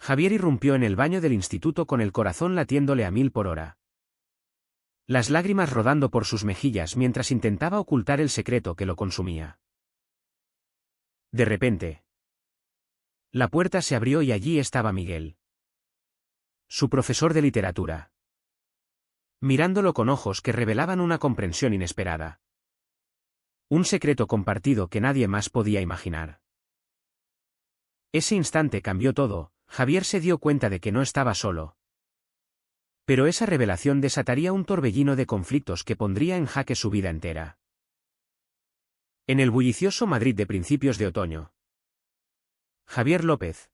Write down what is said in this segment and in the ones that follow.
Javier irrumpió en el baño del instituto con el corazón latiéndole a 1000 por hora. Las lágrimas rodando por sus mejillas mientras intentaba ocultar el secreto que lo consumía. De repente, la puerta se abrió y allí estaba Miguel, su profesor de literatura, mirándolo con ojos que revelaban una comprensión inesperada. Un secreto compartido que nadie más podía imaginar. Ese instante cambió todo. Javier se dio cuenta de que no estaba solo. Pero esa revelación desataría un torbellino de conflictos que pondría en jaque su vida entera. En el bullicioso Madrid de principios de otoño, Javier López,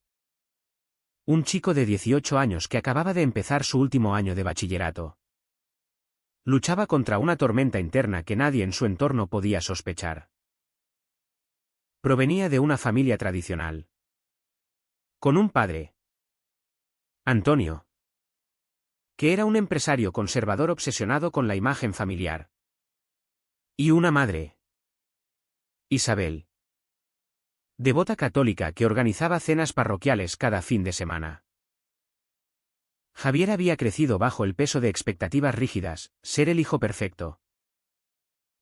un chico de 18 años que acababa de empezar su último año de bachillerato, luchaba contra una tormenta interna que nadie en su entorno podía sospechar. Provenía de una familia tradicional, con un padre, Antonio, que era un empresario conservador obsesionado con la imagen familiar, y una madre, Isabel, devota católica que organizaba cenas parroquiales cada fin de semana. Javier había crecido bajo el peso de expectativas rígidas: ser el hijo perfecto,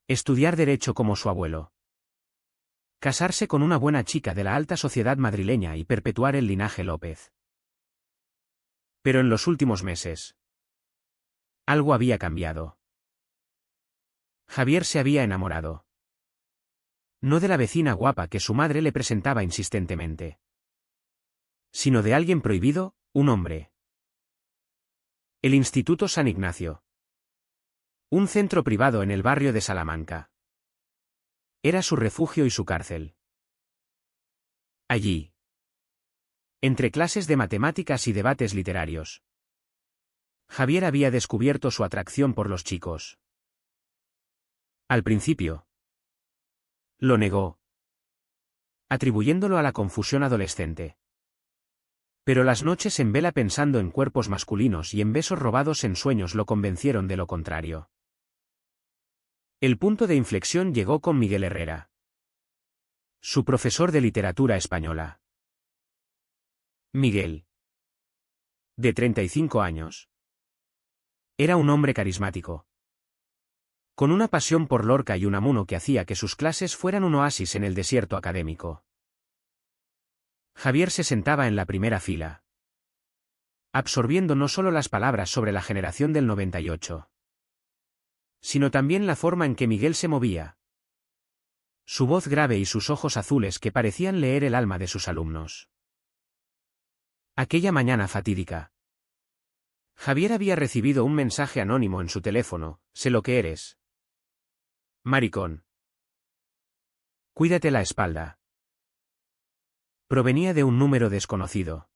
estudiar derecho como su abuelo, casarse con una buena chica de la alta sociedad madrileña y perpetuar el linaje López. Pero en los últimos meses, algo había cambiado. Javier se había enamorado. No de la vecina guapa que su madre le presentaba insistentemente, sino de alguien prohibido, un hombre. El Instituto San Ignacio, un centro privado en el barrio de Salamanca, era su refugio y su cárcel. Allí, entre clases de matemáticas y debates literarios, Javier había descubierto su atracción por los chicos. Al principio, lo negó, atribuyéndolo a la confusión adolescente. Pero las noches en vela pensando en cuerpos masculinos y en besos robados en sueños lo convencieron de lo contrario. El punto de inflexión llegó con Miguel Herrera, su profesor de literatura española. Miguel, de 35 años, era un hombre carismático, con una pasión por Lorca y Unamuno que hacía que sus clases fueran un oasis en el desierto académico. Javier se sentaba en la primera fila, absorbiendo no solo las palabras sobre la generación del 98, sino también la forma en que Miguel se movía, su voz grave y sus ojos azules que parecían leer el alma de sus alumnos. Aquella mañana fatídica, Javier había recibido un mensaje anónimo en su teléfono: sé lo que eres, maricón. Cuídate la espalda. Provenía de un número desconocido.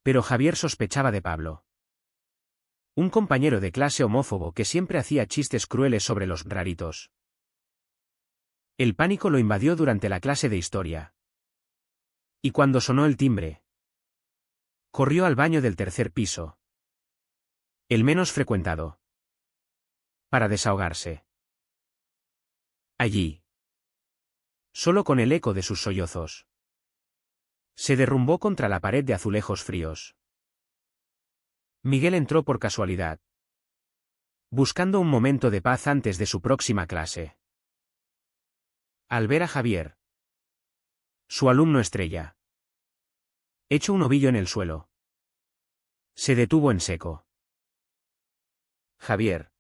Pero Javier sospechaba de Pablo, un compañero de clase homófobo que siempre hacía chistes crueles sobre los raritos. El pánico lo invadió durante la clase de historia. Y cuando sonó el timbre, corrió al baño del tercer piso, el menos frecuentado, para desahogarse. Allí, solo con el eco de sus sollozos, se derrumbó contra la pared de azulejos fríos. Miguel entró por casualidad, buscando un momento de paz antes de su próxima clase. Al ver a Javier, su alumno estrella, hecho un ovillo en el suelo, se detuvo en seco. Javier.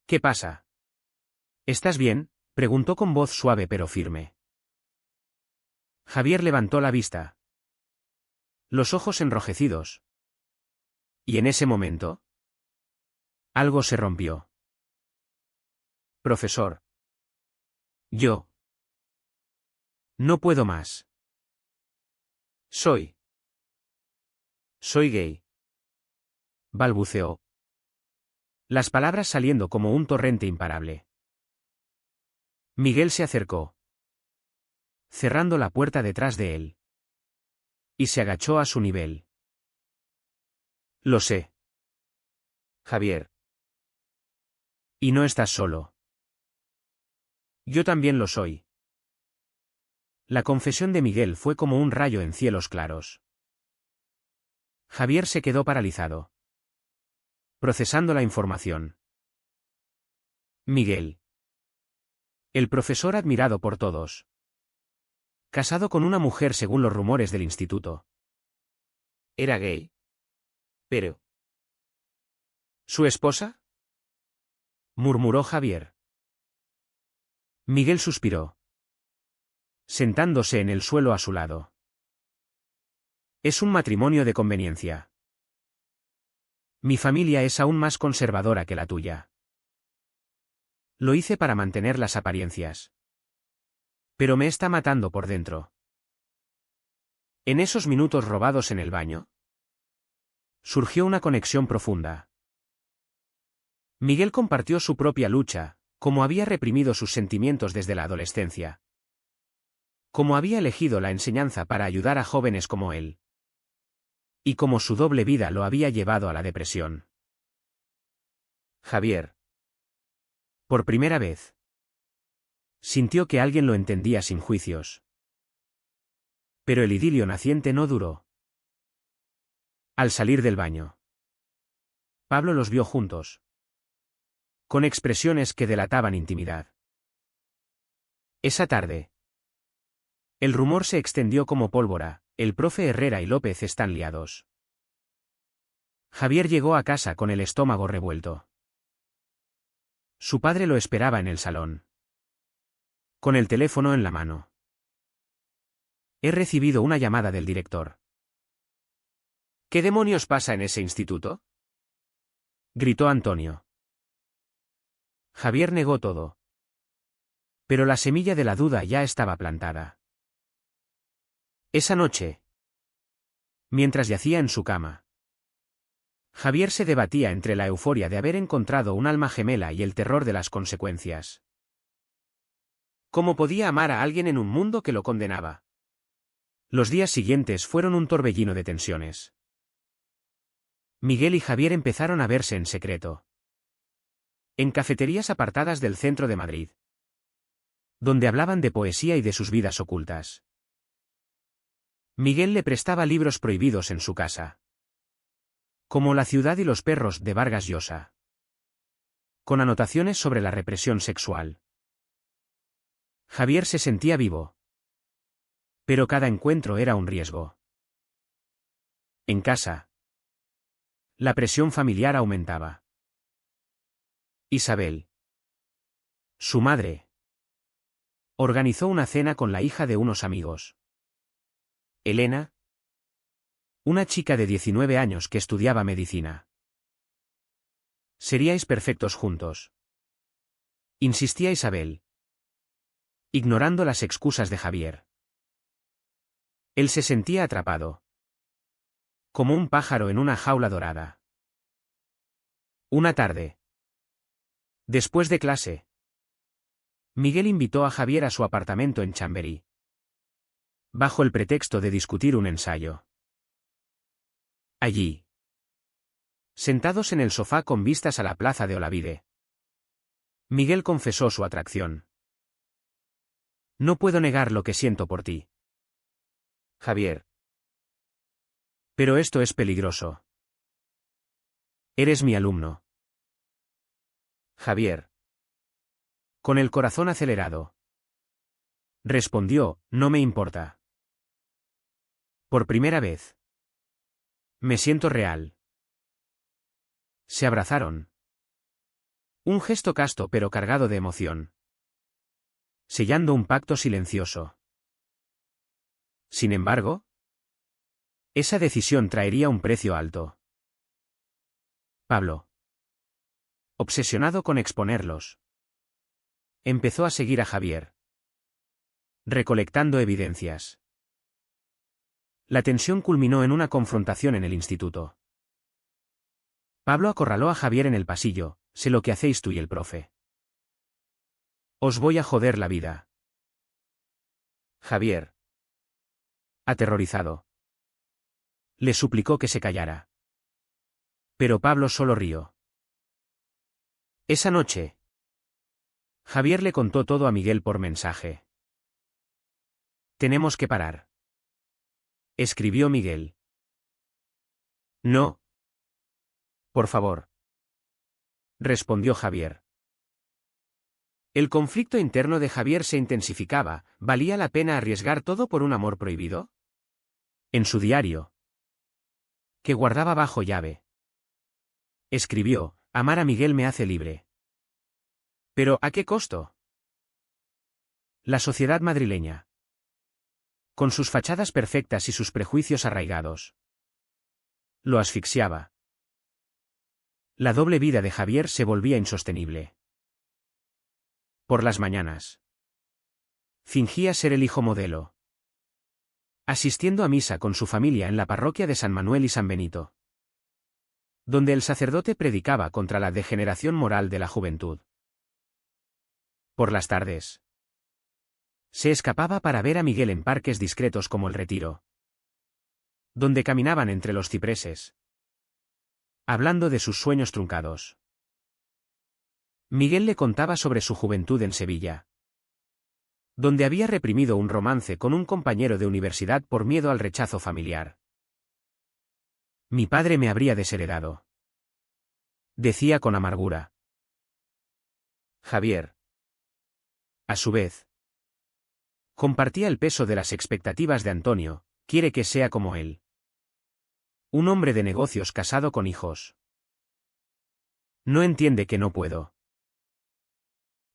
¿Qué pasa? ¿Estás bien?, preguntó con voz suave pero firme. Javier levantó la vista, los ojos enrojecidos. Y en ese momento, algo se rompió. Profesor. Yo no puedo más. Soy gay, balbuceó, las palabras saliendo como un torrente imparable. Miguel se acercó, cerrando la puerta detrás de él, y se agachó a su nivel. Lo sé, Javier. Y no estás solo. Yo también lo soy. La confesión de Miguel fue como un rayo en cielos claros. Javier se quedó paralizado, procesando la información. Miguel. El profesor admirado por todos. Casado con una mujer según los rumores del instituto. Era gay. Pero... ¿su esposa? Murmuró Javier. Miguel suspiró, sentándose en el suelo a su lado. Es un matrimonio de conveniencia. Mi familia es aún más conservadora que la tuya. Lo hice para mantener las apariencias. Pero me está matando por dentro. En esos minutos robados en el baño, surgió una conexión profunda. Miguel compartió su propia lucha, cómo había reprimido sus sentimientos desde la adolescencia. Cómo había elegido la enseñanza para ayudar a jóvenes como él. Y cómo su doble vida lo había llevado a la depresión. Javier. Por primera vez, sintió que alguien lo entendía sin juicios. Pero el idilio naciente no duró. Al salir del baño, Pablo los vio juntos, con expresiones que delataban intimidad. Esa tarde, el rumor se extendió como pólvora: el profe Herrera y López están liados. Javier llegó a casa con el estómago revuelto. Su padre lo esperaba en el salón, con el teléfono en la mano. He recibido una llamada del director. ¿Qué demonios pasa en ese instituto?, gritó Antonio. Javier negó todo. Pero la semilla de la duda ya estaba plantada. Esa noche, mientras yacía en su cama, Javier se debatía entre la euforia de haber encontrado un alma gemela y el terror de las consecuencias. ¿Cómo podía amar a alguien en un mundo que lo condenaba? Los días siguientes fueron un torbellino de tensiones. Miguel y Javier empezaron a verse en secreto, en cafeterías apartadas del centro de Madrid, donde hablaban de poesía y de sus vidas ocultas. Miguel le prestaba libros prohibidos en su casa, como La ciudad y los perros de Vargas Llosa, con anotaciones sobre la represión sexual. Javier se sentía vivo, pero cada encuentro era un riesgo. En casa, la presión familiar aumentaba. Isabel, su madre, organizó una cena con la hija de unos amigos. Elena, una chica de 19 años que estudiaba medicina. Seríais perfectos juntos, insistía Isabel, ignorando las excusas de Javier. Él se sentía atrapado, como un pájaro en una jaula dorada. Una tarde, después de clase, Miguel invitó a Javier a su apartamento en Chamberí, bajo el pretexto de discutir un ensayo. Allí, sentados en el sofá con vistas a la plaza de Olavide, Miguel confesó su atracción. No puedo negar lo que siento por ti, Javier. Pero esto es peligroso. Eres mi alumno. Javier, con el corazón acelerado, respondió: no me importa. Por primera vez, me siento real. Se abrazaron. Un gesto casto pero cargado de emoción, sellando un pacto silencioso. Sin embargo, esa decisión traería un precio alto. Pablo, obsesionado con exponerlos, empezó a seguir a Javier, recolectando evidencias. La tensión culminó en una confrontación en el instituto. Pablo acorraló a Javier en el pasillo: sé lo que hacéis tú y el profe. Os voy a joder la vida. Javier, aterrorizado, le suplicó que se callara. Pero Pablo solo rió. Esa noche, Javier le contó todo a Miguel por mensaje. Tenemos que parar, escribió Miguel. No. Por favor. Respondió Javier. El conflicto interno de Javier se intensificaba. ¿Valía la pena arriesgar todo por un amor prohibido? En su diario, que guardaba bajo llave, escribió: amar a Miguel me hace libre. ¿Pero a qué costo? La sociedad madrileña, con sus fachadas perfectas y sus prejuicios arraigados, lo asfixiaba. La doble vida de Javier se volvía insostenible. Por las mañanas, fingía ser el hijo modelo, asistiendo a misa con su familia en la parroquia de San Manuel y San Benito, donde el sacerdote predicaba contra la degeneración moral de la juventud. Por las tardes, se escapaba para ver a Miguel en parques discretos como el Retiro, donde caminaban entre los cipreses, hablando de sus sueños truncados. Miguel le contaba sobre su juventud en Sevilla, donde había reprimido un romance con un compañero de universidad por miedo al rechazo familiar. Mi padre me habría desheredado, decía con amargura. Javier, a su vez, compartía el peso de las expectativas de Antonio. Quiere que sea como él. Un hombre de negocios casado con hijos. No entiende que no puedo.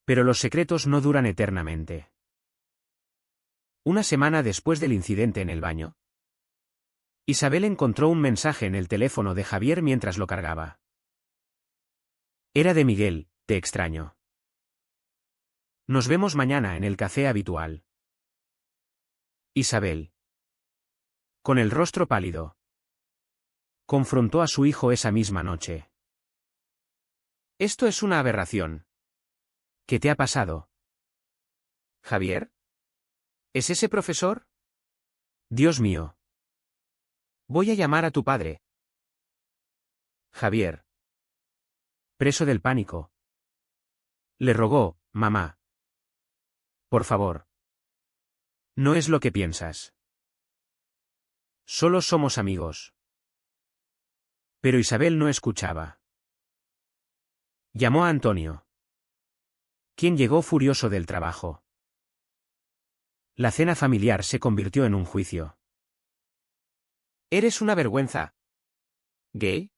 Pero los secretos no duran eternamente. Una semana después del incidente en el baño, Isabel encontró un mensaje en el teléfono de Javier mientras lo cargaba. Era de Miguel: te extraño. Nos vemos mañana en el café habitual. Isabel, con el rostro pálido, confrontó a su hijo esa misma noche. Esto es una aberración. ¿Qué te ha pasado? ¿Javier? ¿Es ese profesor? Dios mío. Voy a llamar a tu padre. Javier, preso del pánico, le rogó: mamá, por favor. No es lo que piensas. Solo somos amigos. Pero Isabel no escuchaba. Llamó a Antonio, quien llegó furioso del trabajo. La cena familiar se convirtió en un juicio. Eres una vergüenza. ¿Gay?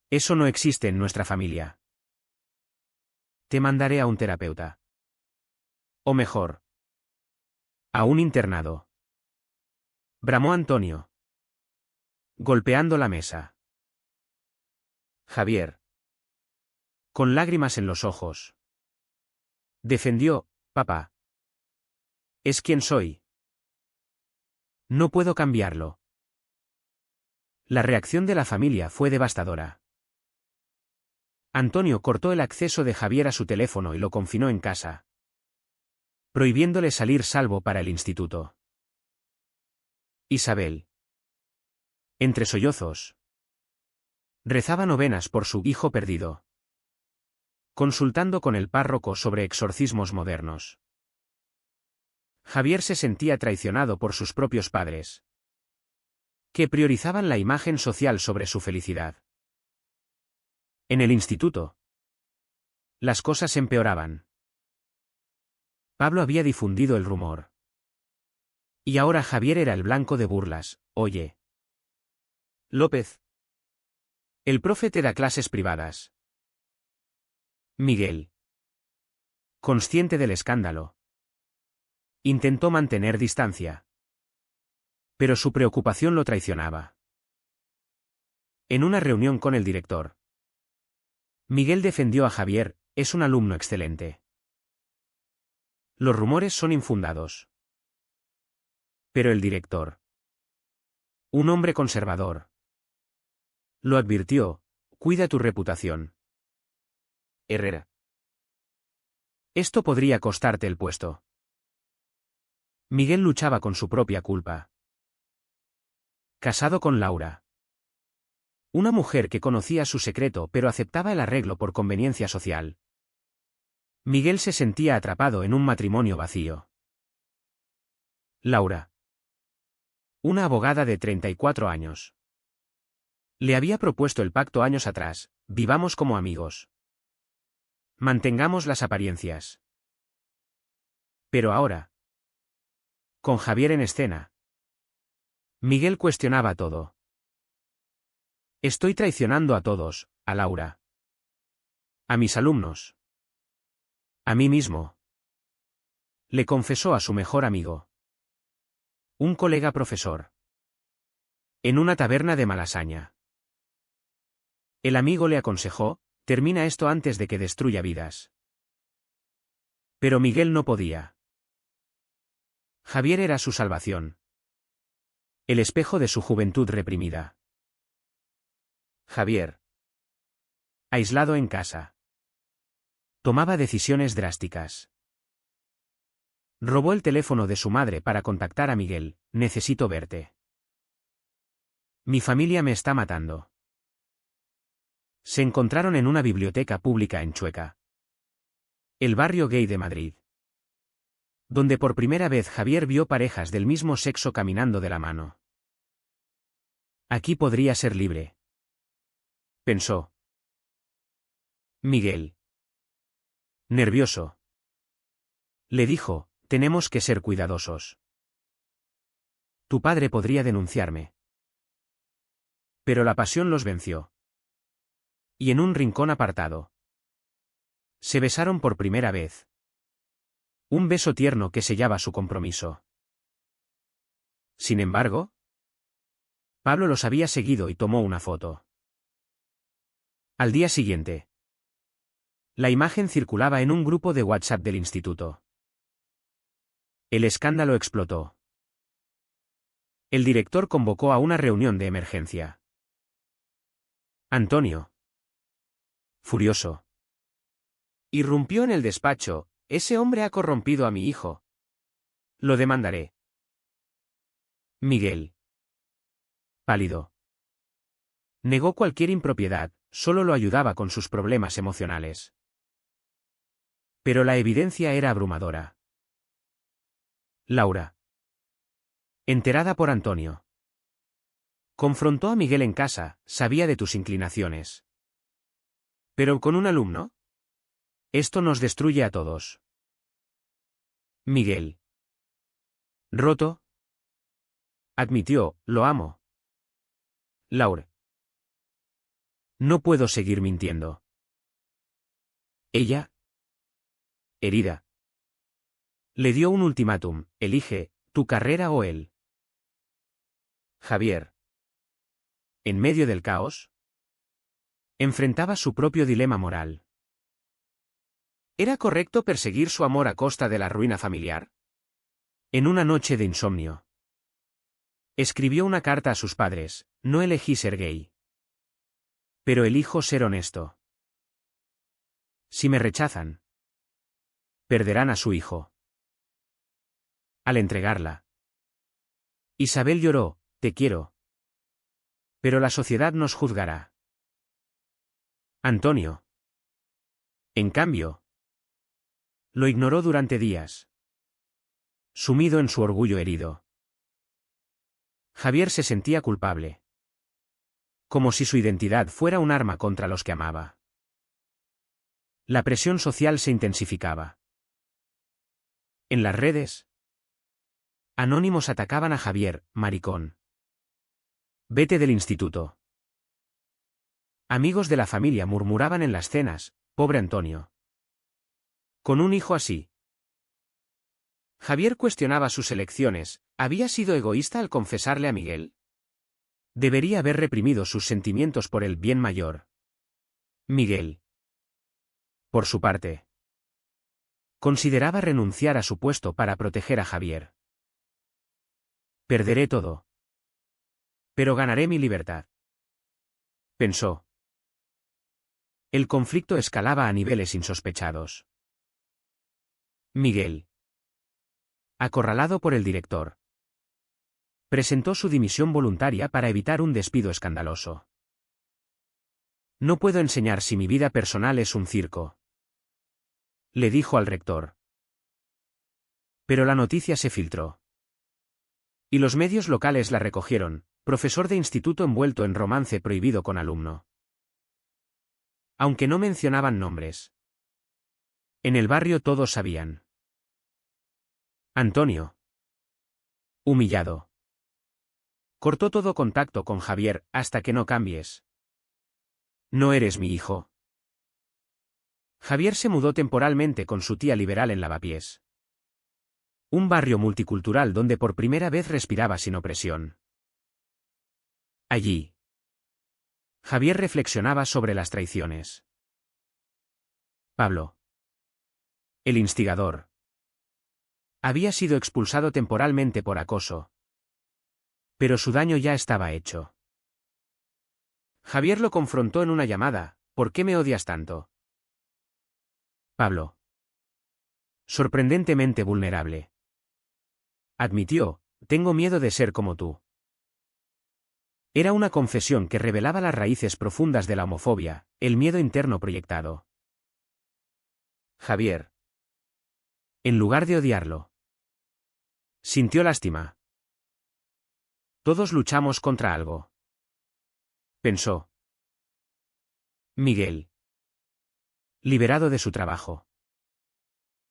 Eso no existe en nuestra familia. Te mandaré a un terapeuta. O mejor, a un internado. Bramó Antonio, golpeando la mesa. Javier, con lágrimas en los ojos, defendió: papá, es quien soy. No puedo cambiarlo. La reacción de la familia fue devastadora. Antonio cortó el acceso de Javier a su teléfono y lo confinó en casa, prohibiéndole salir salvo para el instituto. Isabel, entre sollozos, rezaba novenas por su hijo perdido, consultando con el párroco sobre exorcismos modernos. Javier se sentía traicionado por sus propios padres, que priorizaban la imagen social sobre su felicidad. En el instituto, las cosas empeoraban. Pablo había difundido el rumor. Y ahora Javier era el blanco de burlas. Oye, López, el profe te da clases privadas. Miguel, consciente del escándalo, intentó mantener distancia. Pero su preocupación lo traicionaba. En una reunión con el director, Miguel defendió a Javier: es un alumno excelente. Los rumores son infundados. Pero el director, un hombre conservador, lo advirtió: cuida tu reputación. Herrera. Esto podría costarte el puesto. Miguel luchaba con su propia culpa. Casado con Laura, una mujer que conocía su secreto pero aceptaba el arreglo por conveniencia social. Miguel se sentía atrapado en un matrimonio vacío. Laura, una abogada de 34 años, Le había propuesto el pacto años atrás: vivamos como amigos. Mantengamos las apariencias. Pero ahora, con Javier en escena, Miguel cuestionaba todo. Estoy traicionando a todos, a Laura, a mis alumnos, a mí mismo. Le confesó a su mejor amigo, un colega profesor, en una taberna de Malasaña. El amigo le aconsejó: termina esto antes de que destruya vidas. Pero Miguel no podía. Javier era su salvación. El espejo de su juventud reprimida. Javier, aislado en casa, tomaba decisiones drásticas. Robó el teléfono de su madre para contactar a Miguel: necesito verte. Mi familia me está matando. Se encontraron en una biblioteca pública en Chueca, el barrio gay de Madrid, donde por primera vez Javier vio parejas del mismo sexo caminando de la mano. Aquí podría ser libre, pensó. Miguel, nervioso, le dijo: tenemos que ser cuidadosos. Tu padre podría denunciarme. Pero la pasión los venció. Y en un rincón apartado, se besaron por primera vez. Un beso tierno que sellaba su compromiso. Sin embargo, Pablo los había seguido y tomó una foto. Al día siguiente, la imagen circulaba en un grupo de WhatsApp del instituto. El escándalo explotó. El director convocó a una reunión de emergencia. Antonio, furioso, irrumpió en el despacho: ese hombre ha corrompido a mi hijo. Lo demandaré. Miguel, pálido, negó cualquier impropiedad, solo lo ayudaba con sus problemas emocionales. Pero la evidencia era abrumadora. Laura, enterada por Antonio, confrontó a Miguel en casa: sabía de tus inclinaciones. ¿Pero con un alumno? Esto nos destruye a todos. Miguel, roto, admitió: lo amo. Laura, no puedo seguir mintiendo. Ella, herida, le dio un ultimátum: elige, tu carrera o él. Javier, en medio del caos, enfrentaba su propio dilema moral. ¿Era correcto perseguir su amor a costa de la ruina familiar? En una noche de insomnio, escribió una carta a sus padres: no elegí ser gay, pero elijo ser honesto. Si me rechazan, perderán a su hijo. Al entregarla, Isabel lloró: te quiero, pero la sociedad nos juzgará. Antonio, en cambio, lo ignoró durante días, sumido en su orgullo herido. Javier se sentía culpable, como si su identidad fuera un arma contra los que amaba. La presión social se intensificaba. En las redes, anónimos atacaban a Javier: maricón. Vete del instituto. Amigos de la familia murmuraban en las cenas: pobre Antonio, con un hijo así. Javier cuestionaba sus elecciones: ¿había sido egoísta al confesarle a Miguel? Debería haber reprimido sus sentimientos por el bien mayor. Miguel, por su parte, consideraba renunciar a su puesto para proteger a Javier. Perderé todo, pero ganaré mi libertad, pensó. El conflicto escalaba a niveles insospechados. Miguel, acorralado por el director, presentó su dimisión voluntaria para evitar un despido escandaloso. No puedo enseñar si mi vida personal es un circo, le dijo al rector. Pero la noticia se filtró. Y los medios locales la recogieron: Profesor de instituto envuelto en romance prohibido con alumno. Aunque no mencionaban nombres. En el barrio todos sabían. Antonio. Humillado. Cortó todo contacto con Javier, hasta que no cambies. No eres mi hijo. Javier se mudó temporalmente con su tía liberal en Lavapiés. Un barrio multicultural donde por primera vez respiraba sin opresión. Allí. Javier reflexionaba sobre las traiciones. Pablo. El instigador. Había sido expulsado temporalmente por acoso. Pero su daño ya estaba hecho. Javier lo confrontó en una llamada. ¿Por qué me odias tanto? Pablo. Sorprendentemente vulnerable. Admitió, tengo miedo de ser como tú. Era una confesión que revelaba las raíces profundas de la homofobia, el miedo interno proyectado. Javier. En lugar de odiarlo. Sintió lástima. Todos luchamos contra algo. Pensó. Miguel. Liberado de su trabajo.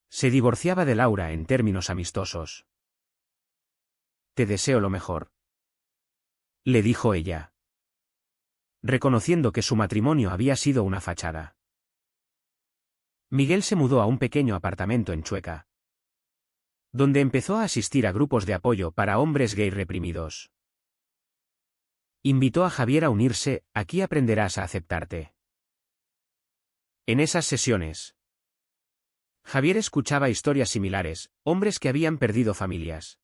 Se divorciaba de Laura en términos amistosos. Te deseo lo mejor. Le dijo ella. Reconociendo que su matrimonio había sido una fachada. Miguel se mudó a un pequeño apartamento en Chueca, donde empezó a asistir a grupos de apoyo para hombres gay reprimidos. Invitó a Javier a unirse, aquí aprenderás a aceptarte. En esas sesiones, Javier escuchaba historias similares, hombres que habían perdido familias,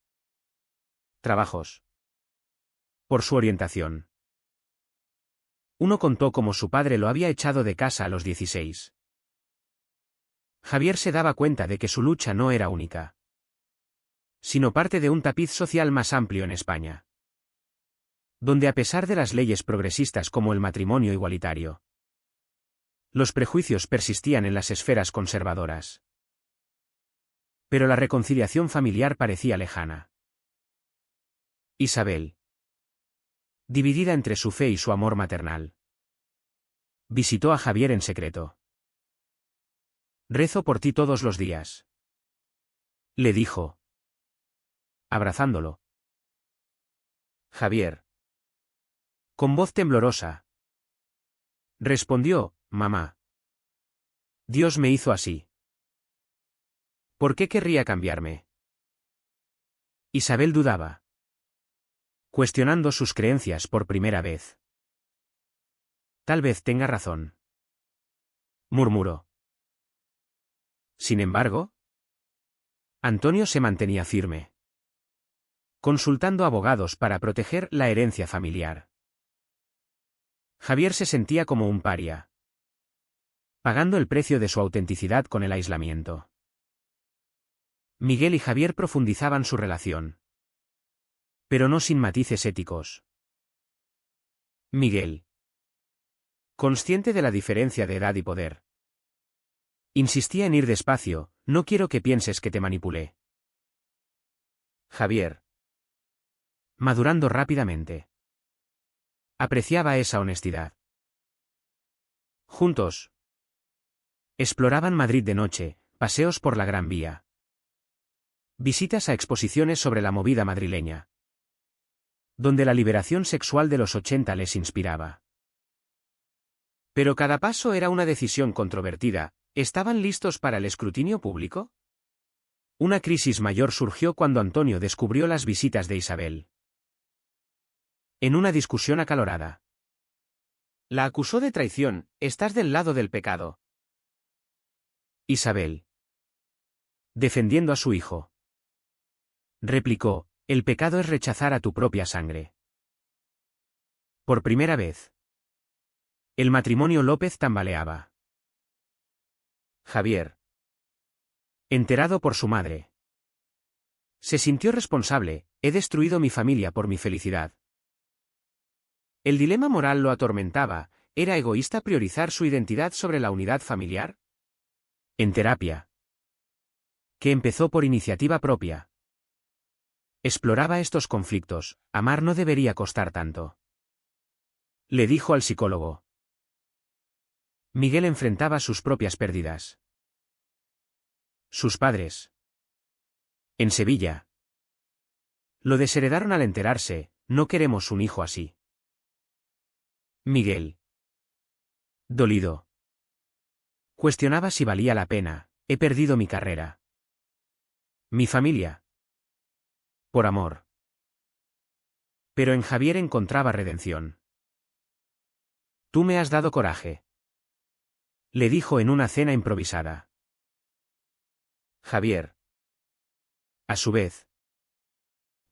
trabajos, por su orientación. Uno contó cómo su padre lo había echado de casa a los 16. Javier se daba cuenta de que su lucha no era única, sino parte de un tapiz social más amplio en España, donde a pesar de las leyes progresistas como el matrimonio igualitario, los prejuicios persistían en las esferas conservadoras. Pero la reconciliación familiar parecía lejana. Isabel. Dividida entre su fe y su amor maternal. Visitó a Javier en secreto. Rezo por ti todos los días. Le dijo. Abrazándolo. Javier. Con voz temblorosa. Respondió, mamá. Dios me hizo así. ¿Por qué querría cambiarme? Isabel dudaba, cuestionando sus creencias por primera vez. Tal vez tenga razón, murmuró. Sin embargo, Antonio se mantenía firme, consultando abogados para proteger la herencia familiar. Javier se sentía como un paria, pagando el precio de su autenticidad con el aislamiento. Miguel y Javier profundizaban su relación, pero no sin matices éticos. Miguel, consciente de la diferencia de edad y poder, insistía en ir despacio, no quiero que pienses que te manipulé. Javier, madurando rápidamente, apreciaba esa honestidad. Juntos, exploraban Madrid de noche, paseos por la Gran Vía, visitas a exposiciones sobre la movida madrileña, donde la liberación sexual de los 80 les inspiraba. Pero cada paso era una decisión controvertida. ¿Estaban listos para el escrutinio público? Una crisis mayor surgió cuando Antonio descubrió las visitas de Isabel. En una discusión acalorada, la acusó de traición, estás del lado del pecado. Isabel, defendiendo a su hijo, replicó, el pecado es rechazar a tu propia sangre. Por primera vez, el matrimonio López tambaleaba. Javier, enterado por su madre, se sintió responsable, he destruido mi familia por mi felicidad. El dilema moral lo atormentaba, ¿era egoísta priorizar su identidad sobre la unidad familiar? En terapia, que empezó por iniciativa propia, Exploraba estos conflictos, amar no debería costar tanto. Le dijo al psicólogo. Miguel enfrentaba sus propias pérdidas. Sus padres. En Sevilla. Lo desheredaron al enterarse, no queremos un hijo así. Miguel. Dolido. Cuestionaba si valía la pena, he perdido mi carrera. Mi familia. Por amor. Pero en Javier encontraba redención. Tú me has dado coraje. Le dijo en una cena improvisada. Javier. A su vez.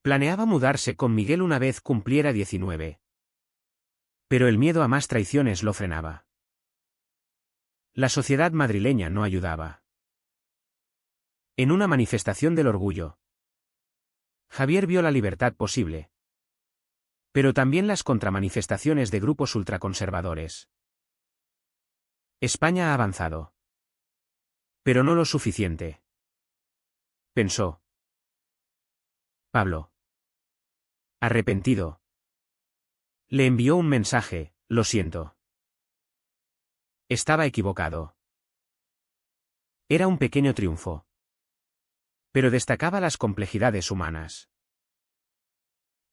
Planeaba mudarse con Miguel una vez cumpliera 19. Pero el miedo a más traiciones lo frenaba. La sociedad madrileña no ayudaba. En una manifestación del orgullo, Javier vio la libertad posible. Pero también las contramanifestaciones de grupos ultraconservadores. España ha avanzado. Pero no lo suficiente. Pensó. Pablo. Arrepentido. Le envió un mensaje, lo siento. Estaba equivocado. Era un pequeño triunfo. Pero destacaba las complejidades humanas.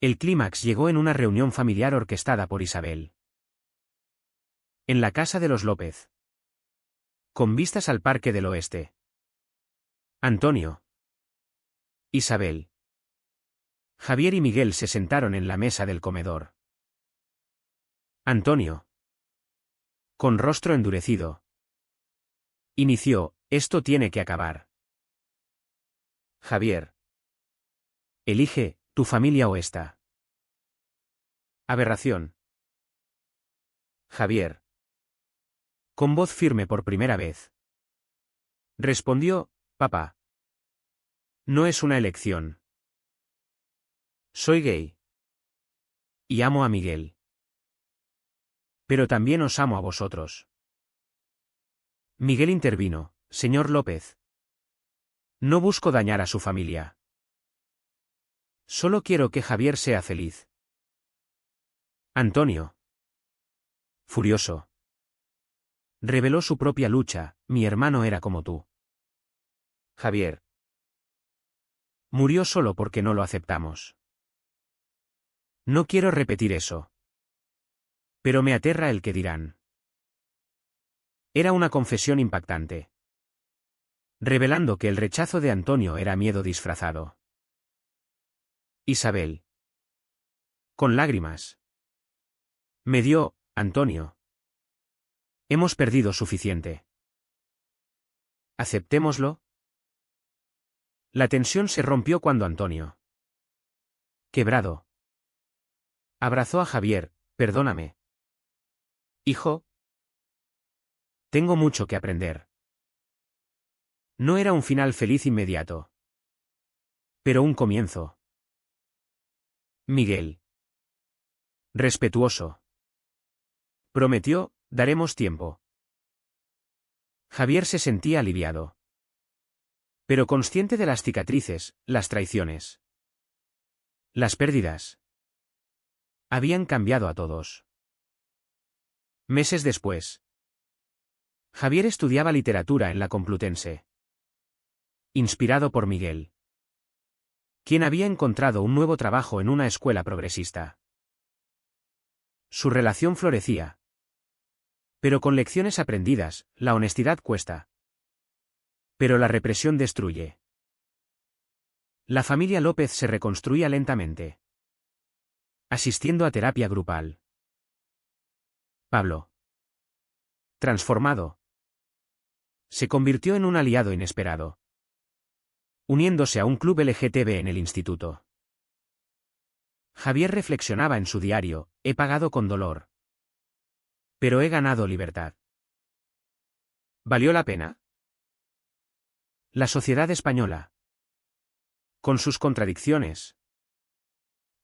El clímax llegó en una reunión familiar orquestada por Isabel. En la casa de los López. Con vistas al Parque del Oeste. Antonio. Isabel. Javier y Miguel se sentaron en la mesa del comedor. Antonio. Con rostro endurecido. Inició, esto tiene que acabar. Javier. Elige, tu familia o esta. Aberración. Javier. Con voz firme por primera vez. Respondió, papá. No es una elección. Soy gay. Y amo a Miguel. Pero también os amo a vosotros. Miguel intervino, señor López. No busco dañar a su familia. Solo quiero que Javier sea feliz. Antonio. Furioso. Reveló su propia lucha, mi hermano era como tú. Javier. Murió solo porque no lo aceptamos. No quiero repetir eso. Pero me aterra el que dirán. Era una confesión impactante. Revelando que el rechazo de Antonio era miedo disfrazado. Isabel. Con lágrimas. Me dio, Antonio. Hemos perdido suficiente. ¿Aceptémoslo? La tensión se rompió cuando Antonio. Quebrado. Abrazó a Javier, perdóname. Hijo. Tengo mucho que aprender. No era un final feliz inmediato. Pero un comienzo. Miguel. Respetuoso. Prometió, daremos tiempo. Javier se sentía aliviado. Pero consciente de las cicatrices, las traiciones. Las pérdidas. Habían cambiado a todos. Meses después. Javier estudiaba literatura en la Complutense. Inspirado por Miguel. Quien había encontrado un nuevo trabajo en una escuela progresista. Su relación florecía. Pero con lecciones aprendidas, la honestidad cuesta. Pero la represión destruye. La familia López se reconstruía lentamente. Asistiendo a terapia grupal. Pablo. Transformado. Se convirtió en un aliado inesperado. Uniéndose a un club LGTB en el instituto. Javier reflexionaba en su diario, he pagado con dolor. Pero he ganado libertad. ¿Valió la pena? La sociedad española. Con sus contradicciones.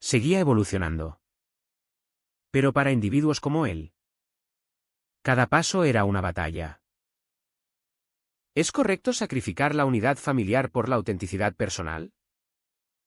Seguía evolucionando. Pero para individuos como él. Cada paso era una batalla. ¿Es correcto sacrificar la unidad familiar por la autenticidad personal?